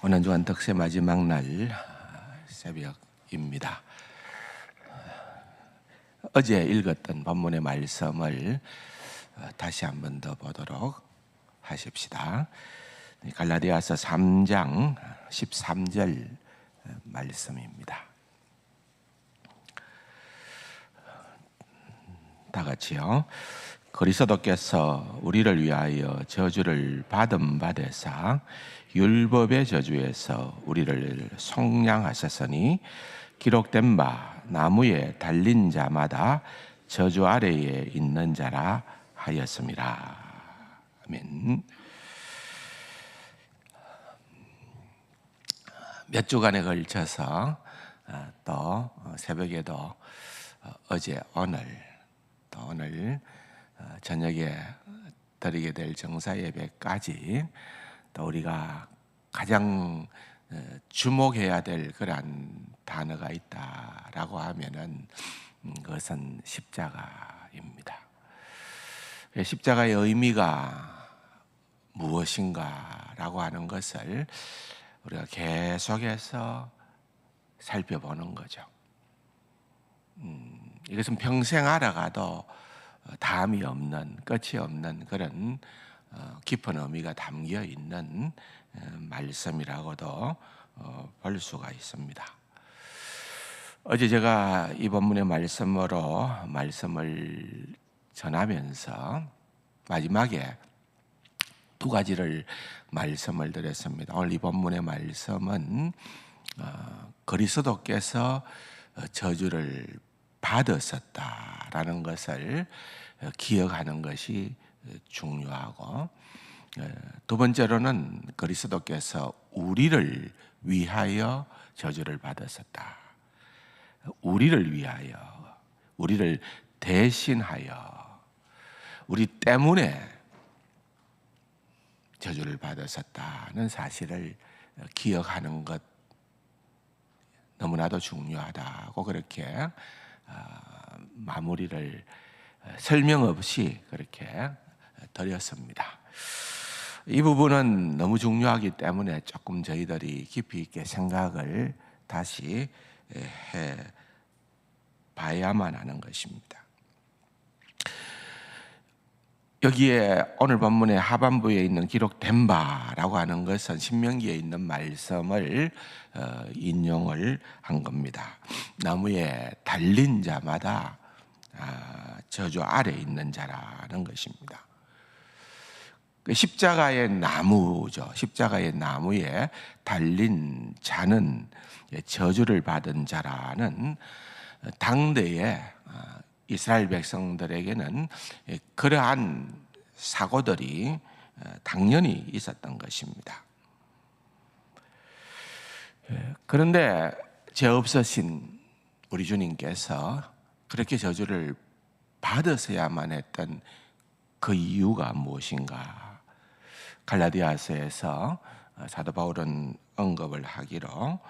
오늘 주간 덕세 마지막 날 새벽입니다. 어제 읽었던 본문의 말씀을 다시 한 번 더 보도록 하십시다. 갈라디아서 3장 13절 말씀입니다. 다 같이요. 그리스도께서 우리를 위하여 저주를 받음 받으사 율법의 저주에서 우리를 속량하셨으니 기록된 바 나무에 달린 자마다 저주 아래에 있는 자라 하였습니다. 아멘. 몇 주간에 걸쳐서 또 새벽에도 어제 오늘 저녁에 드리게 될 정사 예배까지 또 우리가 가장 주목해야 될 그런 단어가 있다라고 하면은 그것은 십자가입니다. 십자가의 의미가 무엇인가라고 하는 것을 우리가 계속해서 살펴보는 거죠. 이것은 평생 알아가도 다음이 없는, 끝이 없는 그런 깊은 의미가 담겨 있는 말씀이라고도 볼 수가 있습니다. 어제 제가 이 본문의 말씀으로 말씀을 전하면서 마지막에 두 가지를 말씀을 드렸습니다. 오늘 이 본문의 말씀은 그리스도께서 저주를 받으셨다라는 것을 기억하는 것이 중요하고, 두 번째로는 그리스도께서 우리를 위하여 저주를 받으셨다. 우리를 위하여, 우리를 대신하여, 우리 때문에 저주를 받으셨다는 사실을 기억하는 것 너무나도 중요하다고 그렇게 마무리를 설명 없이 그렇게 드렸습니다. 이 부분은 너무 중요하기 때문에 조금 저희들이 깊이 있게 생각을 다시 해 봐야만 하는 것입니다. 여기에 오늘 본문의 하반부에 있는 기록된 바라고 하는 것은 신명기에 있는 말씀을 인용을 한 겁니다. 나무에 달린 자마다 저주 아래 있는 자라는 것입니다. 십자가의 나무죠. 십자가의 나무에 달린 자는 저주를 받은 자라는 당대의 이스라엘 백성들에게는 그러한 사고들이 당연히 있었던 것입니다. 그런데 죄 없으신 우리 주님께서 그렇게 저주를 받으셔야만 했던 그 이유가 무엇인가? 갈라디아서에서 사도 바울은 언급을 하기로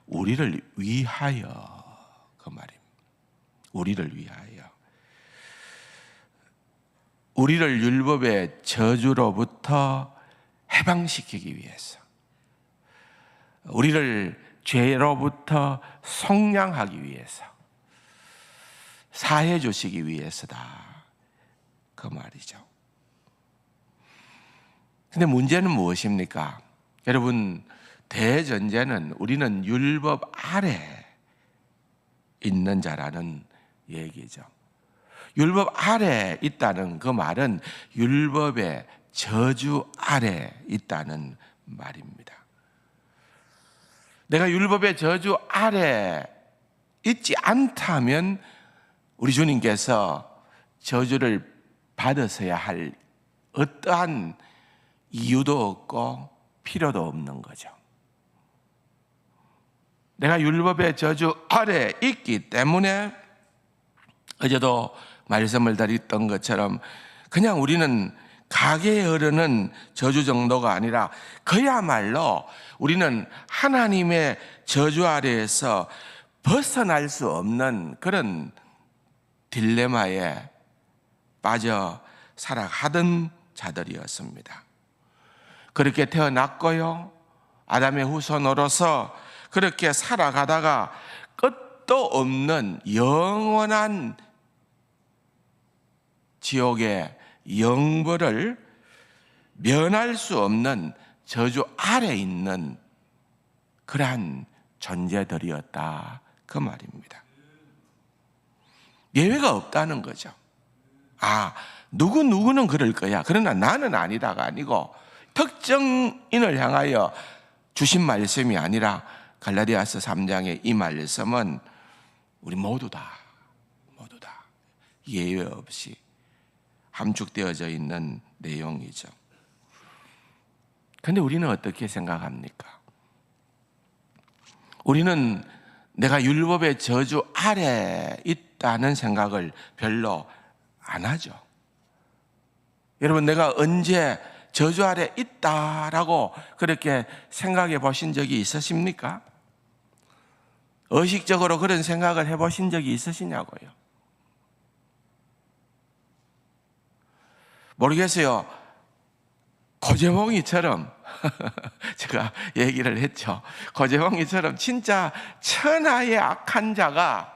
우리를 위하여, 그 말입니다. 우리를 위하여, 우리를 율법의 저주로부터 해방시키기 위해서, 우리를 죄로부터 속량하기 위해서, 사해 주시기 위해서다, 그 말이죠. 근데 문제는 무엇입니까? 여러분, 대전제는 우리는 율법 아래 있는 자라는 얘기죠. 율법 아래 있다는 그 말은 율법의 저주 아래 있다는 말입니다. 내가 율법의 저주 아래 있지 않다면 우리 주님께서 저주를 받으셔야 할 어떠한 이유도 없고 필요도 없는 거죠. 내가 율법의 저주 아래 있기 때문에 어제도 말씀을 드렸던 것처럼 그냥 우리는 가게에 흐르는 저주 정도가 아니라 그야말로 우리는 하나님의 저주 아래에서 벗어날 수 없는 그런 딜레마에 빠져 살아가던 자들이었습니다. 그렇게 태어났고요, 아담의 후손으로서 그렇게 살아가다가 끝도 없는 영원한 지옥의 영벌을 면할 수 없는 저주 아래 있는 그러한 존재들이었다, 그 말입니다. 예외가 없다는 거죠. 누구는 그럴 거야, 그러나 나는 아니다가 아니고 특정인을 향하여 주신 말씀이 아니라 갈라디아서 3장의 이 말씀은 우리 모두 다 예외 없이 함축되어져 있는 내용이죠. 그런데 우리는 어떻게 생각합니까? 우리는 내가 율법의 저주 아래 있다는 생각을 별로 안 하죠. 여러분, 내가 언제 저주 아래 있다라고 그렇게 생각해 보신 적이 있으십니까? 의식적으로 그런 생각을 해보신 적이 있으시냐고요? 모르겠어요. 고재봉이처럼 제가 얘기를 했죠. 고재봉이처럼 진짜 천하의 악한 자가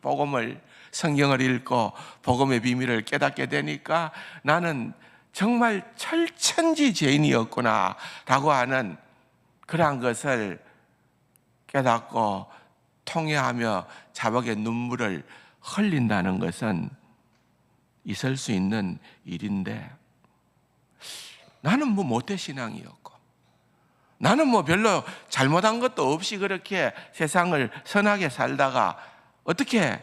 복음을, 성경을 읽고 복음의 비밀을 깨닫게 되니까 나는 정말 철천지 죄인이었구나 라고 하는 그러한 것을 깨닫고 통회하며 자복의 눈물을 흘린다는 것은 있을 수 있는 일인데, 나는 모태신앙이었고 나는 별로 잘못한 것도 없이 그렇게 세상을 선하게 살다가 어떻게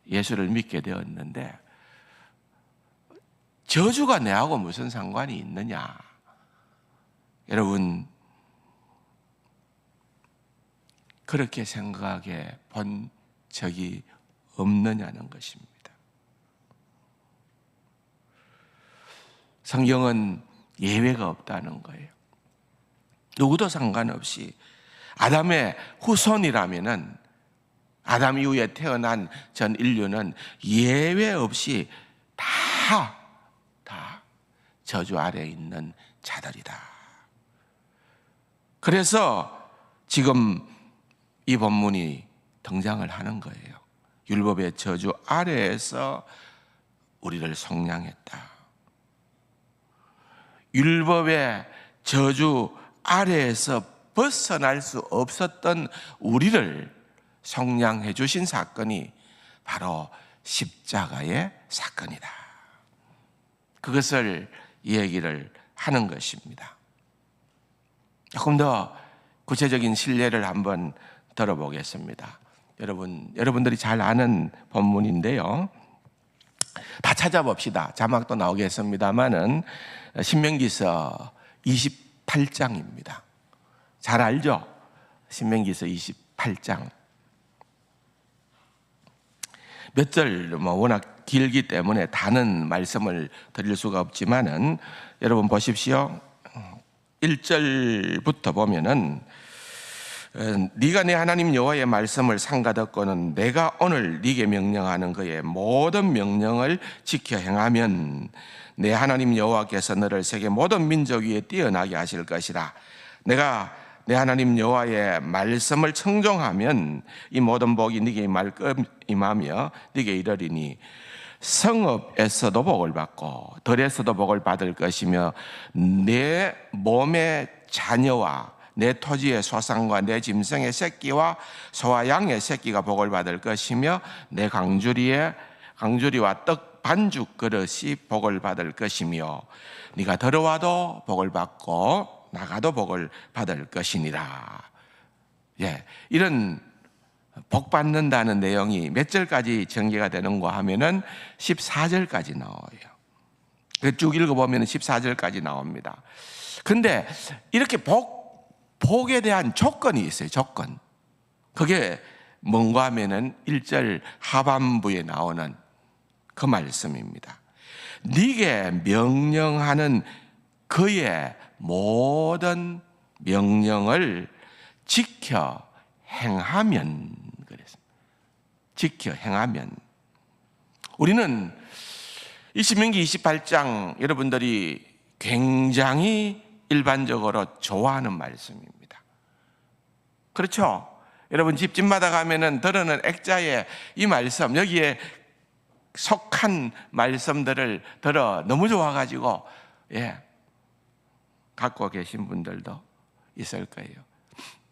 예수를 믿게 되었는데 저주가 내하고 무슨 상관이 있느냐? 여러분, 그렇게 생각해 본 적이 없느냐는 것입니다. 성경은 예외가 없다는 거예요. 누구도 상관없이 아담의 후손이라면은, 아담 이후에 태어난 전 인류는 예외 없이 다 저주 아래에 있는 자들이다. 그래서 지금 이 본문이 등장을 하는 거예요. 율법의 저주 아래에서 우리를 속량했다. 율법의 저주 아래에서 벗어날 수 없었던 우리를 속량해 주신 사건이 바로 십자가의 사건이다. 그것을 얘기를 하는 것입니다. 조금 더 구체적인 실례를 한번 들어보겠습니다. 여러분들이 잘 아는 본문인데요. 다 찾아봅시다. 자막도 나오겠습니다만은 신명기서 28장입니다. 잘 알죠? 신명기서 28장. 몇 절 워낙 길기 때문에 다는 말씀을 드릴 수가 없지만은 여러분 보십시오. 1절부터 보면은 네가 내 하나님 여호와의 말씀을 삼가 듣고는 내가 오늘 네게 명령하는 그의 모든 명령을 지켜 행하면 내 하나님 여호와께서 너를 세계 모든 민족 위에 뛰어나게 하실 것이라. 내가 내 하나님 여호와의 말씀을 청종하면 이 모든 복이 네게 임하며 네게 이르리니 성읍에서도 복을 받고 들에서도 복을 받을 것이며 내 몸의 자녀와 내 토지의 소산과 내 짐승의 새끼와 소와 양의 새끼가 복을 받을 것이며 내 강주리와 떡 반죽 그릇이 복을 받을 것이며 네가 들어와도 복을 받고 나가도 복을 받을 것이니라. 이런 복 받는다는 내용이 몇 절까지 전개가 되는가 하면은 14절까지 나와요. 쭉 읽어보면 14절까지 나옵니다. 근데 이렇게 복에 대한 조건이 있어요. 조건. 그게 뭔가 하면은 1절 하반부에 나오는 그 말씀입니다. 네게 명령하는 그의 모든 명령을 지켜 행하면, 그랬습니다. 지켜 행하면. 우리는 이 신명기 28장 여러분들이 굉장히 일반적으로 좋아하는 말씀입니다. 그렇죠? 여러분 집마다 가면은 들어는 액자에 이 말씀, 여기에 속한 말씀들을 들어 너무 좋아가지고 갖고 계신 분들도 있을 거예요.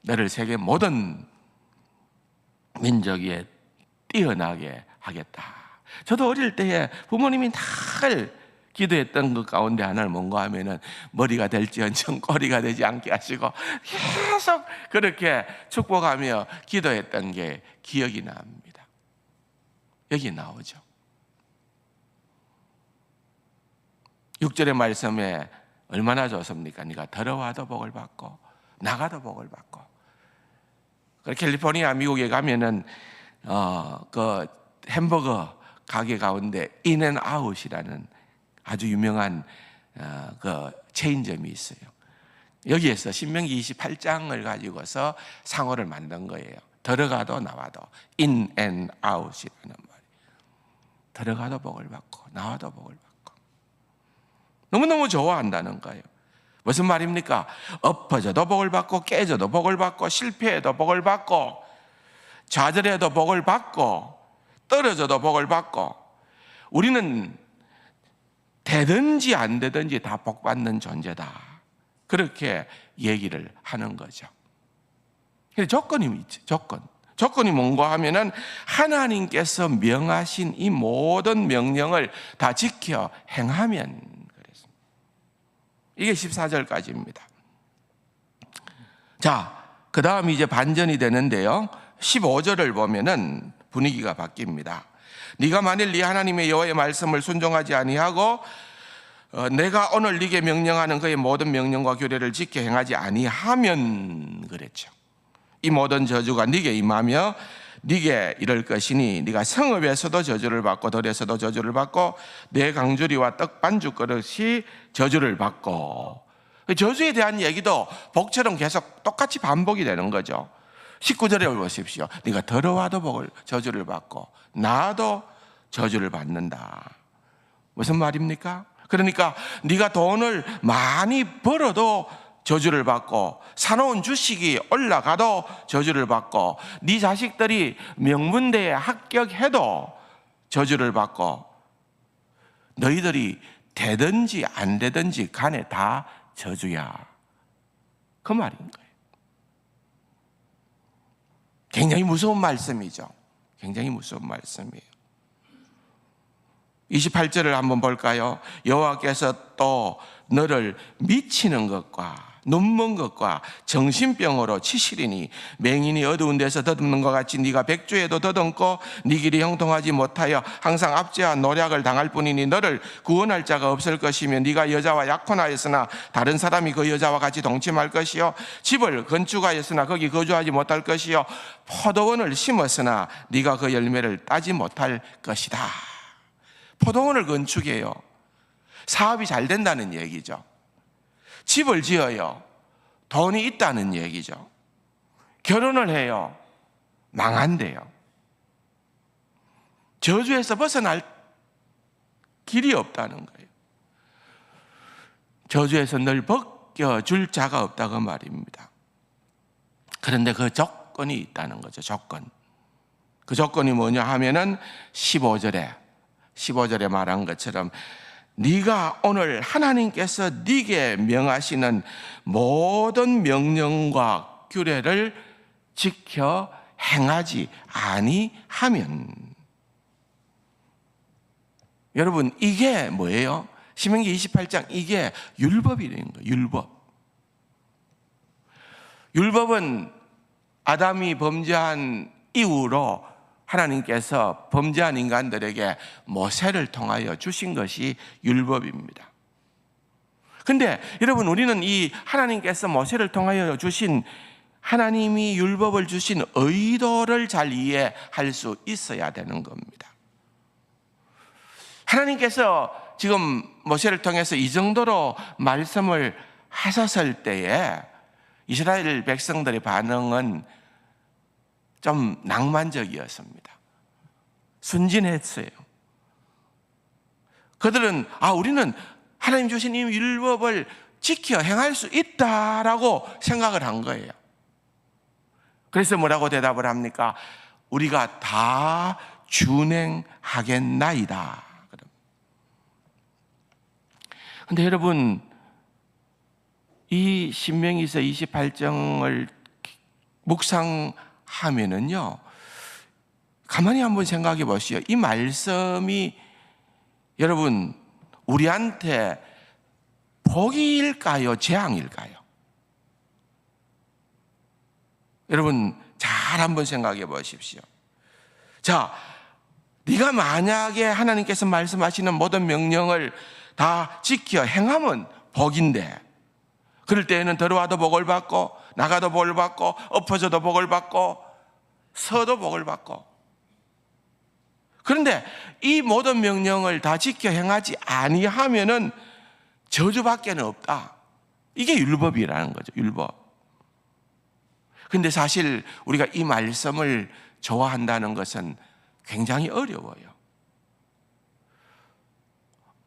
너를 세계 모든 민족 위에 뛰어나게 하겠다. 저도 어릴 때에 부모님이 늘 기도했던 것 가운데 하나는 뭔가 하면은 머리가 될지언정 꼬리가 되지 않게 하시고 계속 그렇게 축복하며 기도했던 게 기억이 납니다. 여기 나오죠. 6절의 말씀에 얼마나 좋습니까? 네가 들어와도 복을 받고 나가도 복을 받고. 캘리포니아 미국에 가면은 그 햄버거 가게 가운데 인앤아웃이라는 아주 유명한 그 체인점이 있어요. 여기에서 신명기 28장을 가지고서 상호를 만든 거예요. 들어가도 나와도 인앤아웃이라는 말이. 들어가도 복을 받고 나와도 복을 받고. 너무너무 좋아한다는 거예요. 무슨 말입니까? 엎어져도 복을 받고 깨져도 복을 받고 실패해도 복을 받고 좌절해도 복을 받고 떨어져도 복을 받고 우리는 되든지 안 되든지 다 복받는 존재다. 그렇게 얘기를 하는 거죠. 근데 조건이 있지, 조건이 뭔가 하면은 하나님께서 명하신 이 모든 명령을 다 지켜 행하면 그랬습니다. 이게 14절까지입니다. 자, 그 다음 이제 반전이 되는데요. 15절을 보면은 분위기가 바뀝니다. 네가 만일 네 하나님의 여호와의 말씀을 순종하지 아니하고 내가 오늘 네게 명령하는 그의 모든 명령과 규례를 지켜 행하지 아니하면 그랬죠. 이 모든 저주가 네게 임하며 네게 이럴 것이니 네가 성읍에서도 저주를 받고 들에서도 저주를 받고 내 강주리와 떡 반죽 그릇이 저주를 받고. 저주에 대한 얘기도 복처럼 계속 똑같이 반복이 되는 거죠. 19절에 보십시오. 네가 들어와도 저주를 받고 나도 저주를 받는다. 무슨 말입니까? 그러니까 네가 돈을 많이 벌어도 저주를 받고 사놓은 주식이 올라가도 저주를 받고 네 자식들이 명문대에 합격해도 저주를 받고 너희들이 되든지 안 되든지 간에 다 저주야. 그 말인 거예요. 굉장히 무서운 말씀이죠. 굉장히 무서운 말씀이에요. 28절을 한번 볼까요? 여호와께서 또 너를 미치는 것과 눈먼 것과 정신병으로 치시리니 맹인이 어두운 데서 더듬는 것 같이 네가 백주에도 더듬고 네 길이 형통하지 못하여 항상 압제와 노략을 당할 뿐이니 너를 구원할 자가 없을 것이며 네가 여자와 약혼하였으나 다른 사람이 그 여자와 같이 동침할 것이요 집을 건축하였으나 거기 거주하지 못할 것이요 포도원을 심었으나 네가 그 열매를 따지 못할 것이다. 포도원을 건축해요. 사업이 잘 된다는 얘기죠. 집을 지어요. 돈이 있다는 얘기죠. 결혼을 해요. 망한대요. 저주에서 벗어날 길이 없다는 거예요. 저주에서 늘 벗겨줄 자가 없다고 말입니다. 그런데 그 조건이 있다는 거죠. 조건. 그 조건이 뭐냐 하면은 15절에 말한 것처럼 네가 오늘 하나님께서 네게 명하시는 모든 명령과 규례를 지켜 행하지 아니하면. 여러분 이게 뭐예요? 신명기 28장 이게 율법이라는 거예요. 율법은 아담이 범죄한 이후로 하나님께서 범죄한 인간들에게 모세를 통하여 주신 것이 율법입니다. 근데 여러분 우리는 이 하나님께서 모세를 통하여 주신 하나님이 율법을 주신 의도를 잘 이해할 수 있어야 되는 겁니다. 하나님께서 지금 모세를 통해서 이 정도로 말씀을 하셨을 때에 이스라엘 백성들의 반응은 좀 낭만적이었습니다. 순진했어요. 그들은 우리는 하나님 주신 이 율법을 지켜 행할 수 있다라고 생각을 한 거예요. 그래서 뭐라고 대답을 합니까? 우리가 다 준행하겠나이다. 그런데 여러분, 이 신명기서 28장을 묵상하면은요, 가만히 한번 생각해 보시오. 이 말씀이 여러분 우리한테 복일까요? 재앙일까요? 여러분 잘 한번 생각해 보십시오. 자, 네가 만약에 하나님께서 말씀하시는 모든 명령을 다 지켜 행하면 복인데, 그럴 때에는 들어와도 복을 받고 나가도 복을 받고 엎어져도 복을 받고 서도 복을 받고. 그런데 이 모든 명령을 다 지켜 행하지 아니하면은 저주밖에는 없다. 이게 율법이라는 거죠. 율법. 근데 사실 우리가 이 말씀을 좋아한다는 것은 굉장히 어려워요.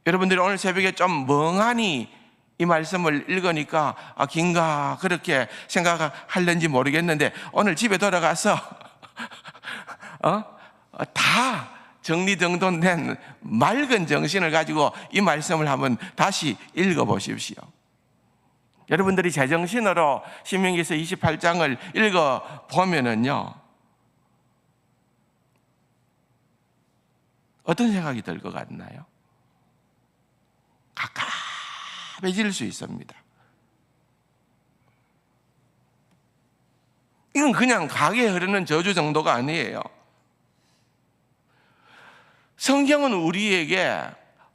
여러분들이 오늘 새벽에 좀 멍하니 이 말씀을 읽으니까 긴가 그렇게 생각할는지 모르겠는데, 오늘 집에 돌아가서 다 정리정돈된 맑은 정신을 가지고 이 말씀을 한번 다시 읽어보십시오. 여러분들이 제정신으로 신명기서 28장을 읽어보면은요, 어떤 생각이 들 것 같나요? 가깝해질 수 있습니다. 이건 그냥 가게 흐르는 저주 정도가 아니에요. 성경은 우리에게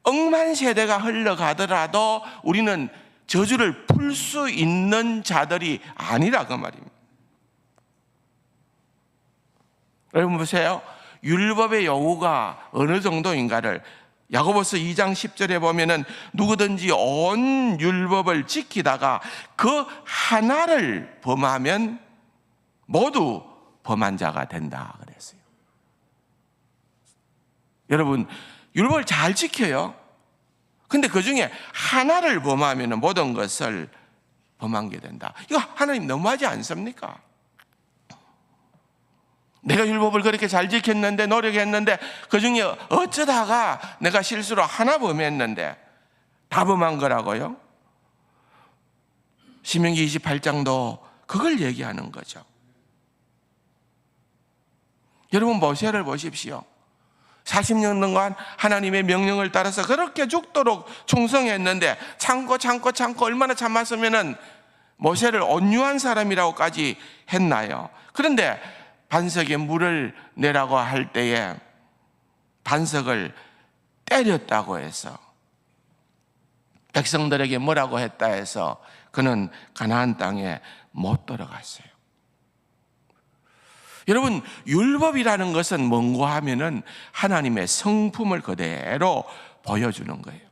억만 세대가 흘러가더라도 우리는 저주를 풀 수 있는 자들이 아니라 그 말입니다. 여러분 보세요. 율법의 요구가 어느 정도인가를 야고보서 2장 10절에 보면은 누구든지 온 율법을 지키다가 그 하나를 범하면 모두 범한 자가 된다 그랬어요. 여러분, 율법을 잘 지켜요. 근데 그 중에 하나를 범하면 모든 것을 범한 게 된다. 이거 하나님 너무하지 않습니까? 내가 율법을 그렇게 잘 지켰는데, 노력했는데, 그 중에 어쩌다가 내가 실수로 하나 범했는데 다 범한 거라고요? 신명기 28장도 그걸 얘기하는 거죠. 여러분 모세를 보십시오. 40년 동안 하나님의 명령을 따라서 그렇게 죽도록 충성했는데 참고 얼마나 참았으면은 모세를 온유한 사람이라고까지 했나요? 그런데 반석에 물을 내라고 할 때에 반석을 때렸다고 해서, 백성들에게 뭐라고 했다 해서 그는 가나안 땅에 못 들어갔어요. 여러분, 율법이라는 것은 뭔가 하면은 하나님의 성품을 그대로 보여주는 거예요.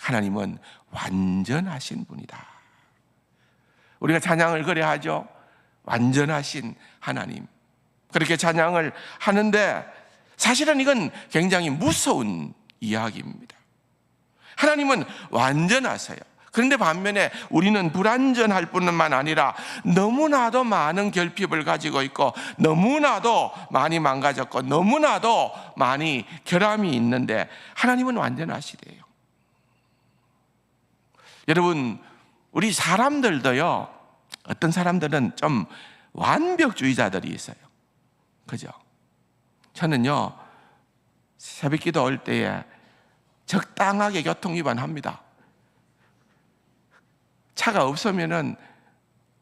하나님은 완전하신 분이다. 우리가 찬양을 그래 하죠. 완전하신 하나님. 그렇게 찬양을 하는데 사실은 이건 굉장히 무서운 이야기입니다. 하나님은 완전하세요. 그런데 반면에 우리는 불완전할 뿐만 아니라 너무나도 많은 결핍을 가지고 있고 너무나도 많이 망가졌고 너무나도 많이 결함이 있는데 하나님은 완전하시대요. 여러분, 우리 사람들도요, 어떤 사람들은 좀 완벽주의자들이 있어요. 그죠? 저는요, 새벽 기도 올 때에 적당하게 교통위반합니다. 차가 없으면은,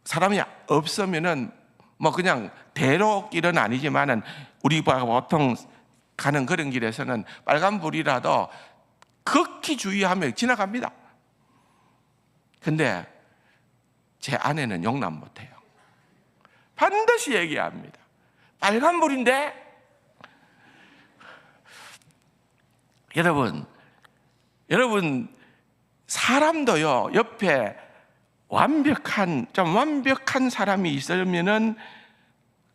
사람이 없으면은 뭐 그냥 대로길은 아니지만은 우리가 보통 가는 그런 길에서는 빨간불이라도 극히 주의하며 지나갑니다. 근데 제 아내는 용납 못해요. 반드시 얘기합니다. 빨간불인데? 여러분 사람도요, 옆에 좀 완벽한 사람이 있으면은,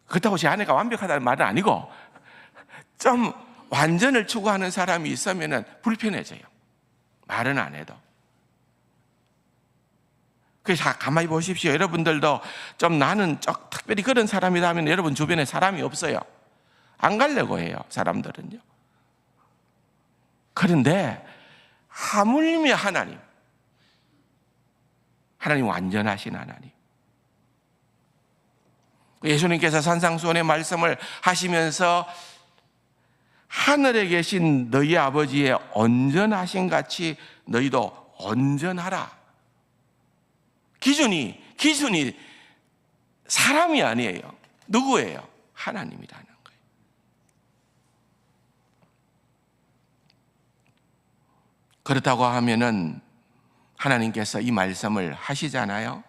그렇다고 제 아내가 완벽하다는 말은 아니고 좀 완전을 추구하는 사람이 있으면은 불편해져요. 말은 안 해도. 그래서 가만히 보십시오. 여러분들도 좀 나는 특별히 그런 사람이다 하면 여러분 주변에 사람이 없어요. 안 가려고 해요, 사람들은요. 그런데 하물며 하나님 완전하신 하나님. 예수님께서 산상수훈의 말씀을 하시면서 하늘에 계신 너희 아버지의 온전하신 같이 너희도 온전하라. 기준이 사람이 아니에요. 누구예요? 하나님이라는 거예요. 그렇다고 하면은 하나님께서 이 말씀을 하시잖아요.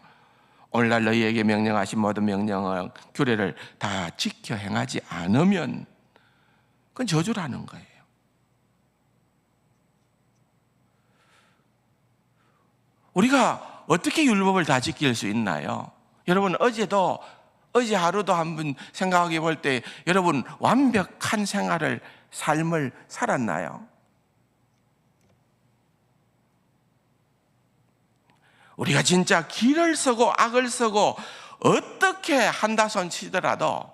오늘날 너희에게 명령하신 모든 명령을 규례를 다 지켜 행하지 않으면 그건 저주라는 거예요. 우리가 어떻게 율법을 다 지킬 수 있나요? 여러분 어제 하루도 한번 생각해 볼 때 여러분 완벽한 삶을 살았나요? 우리가 진짜 길을 서고 악을 서고 어떻게 한다손 치더라도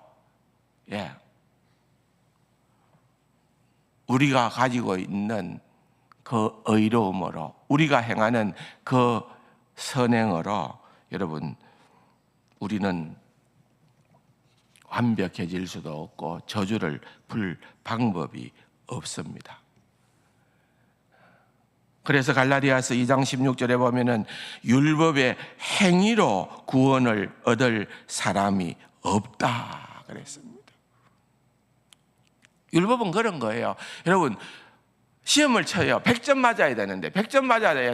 우리가 가지고 있는 그 의로움으로 우리가 행하는 그 선행으로 여러분 우리는 완벽해질 수도 없고 저주를 풀 방법이 없습니다. 그래서 갈라디아서 2장 16절에 보면은 율법의 행위로 구원을 얻을 사람이 없다 그랬습니다. 율법은 그런 거예요. 여러분 시험을 쳐요. 100점 맞아야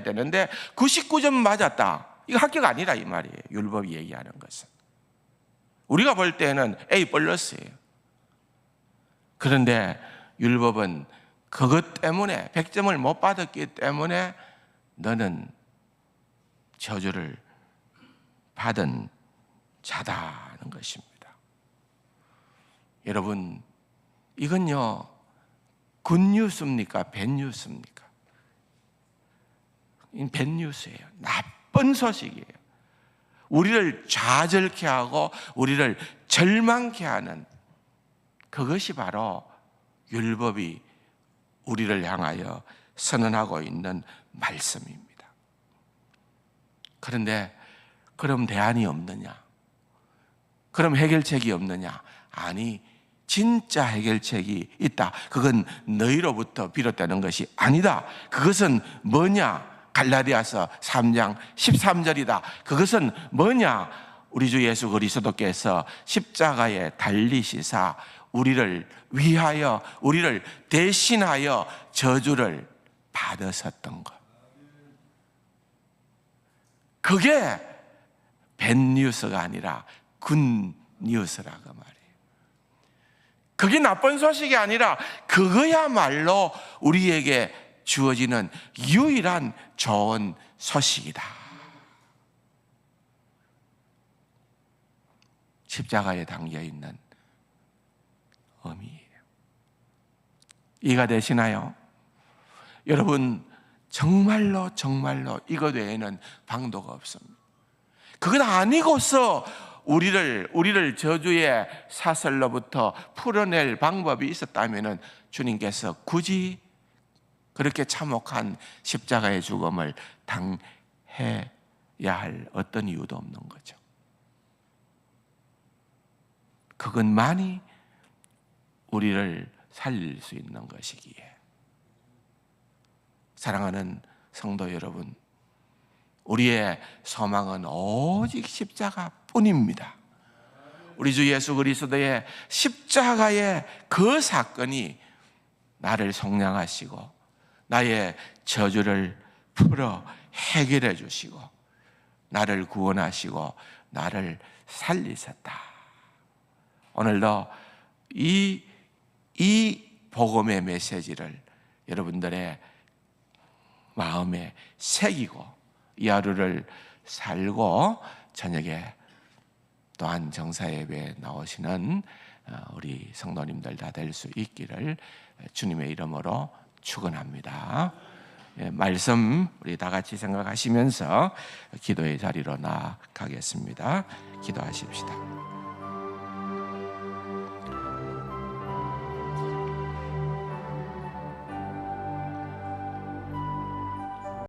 되는데 99점 맞았다. 이거 합격 아니라 이 말이에요. 율법이 얘기하는 것은. 우리가 볼 때는 A 플러스예요. 그런데 율법은 그것 때문에 100점을 못 받았기 때문에 너는 저주를 받은 자다는 것입니다. 여러분 이건요 굿뉴스입니까? 밴뉴스입니까? 밴뉴스예요. 나쁜 소식이에요. 우리를 좌절케 하고 우리를 절망케 하는 그것이 바로 율법이 우리를 향하여 선언하고 있는 말씀입니다. 그런데 그럼 대안이 없느냐? 그럼 해결책이 없느냐? 아니, 진짜 해결책이 있다. 그건 너희로부터 비롯되는 것이 아니다. 그것은 뭐냐? 갈라디아서 3장 13절이다. 그것은 뭐냐? 우리 주 예수 그리스도께서 십자가에 달리시사 우리를 위하여 우리를 대신하여 저주를 받으셨던 것. 그게 밴뉴스가 아니라 굿뉴스라고 말이에요. 그게 나쁜 소식이 아니라 그거야말로 우리에게 주어지는 유일한 좋은 소식이다. 십자가에 담겨 있는 의미예요. 이해가 되시나요? 여러분 정말로 이것 외에는 방도가 없습니다. 그건 아니고서 우리를 저주의 사슬로부터 풀어낼 방법이 있었다면 주님께서 굳이 그렇게 참혹한 십자가의 죽음을 당해야 할 어떤 이유도 없는 거죠. 그것만이 우리를 살릴 수 있는 것이기에. 사랑하는 성도 여러분, 우리의 소망은 오직 십자가뿐입니다. 우리 주 예수 그리스도의 십자가의 그 사건이 나를 속량하시고 나의 저주를 풀어 해결해 주시고 나를 구원하시고 나를 살리셨다. 오늘도 이 복음의 메시지를 여러분들의 마음에 새기고 이 하루를 살고 저녁에 또한 정사예배에 나오시는 우리 성도님들 다 될 수 있기를 주님의 이름으로 축원합니다. 말씀 우리 다 같이 생각하시면서 기도의 자리로 나아가겠습니다. 기도하십시다.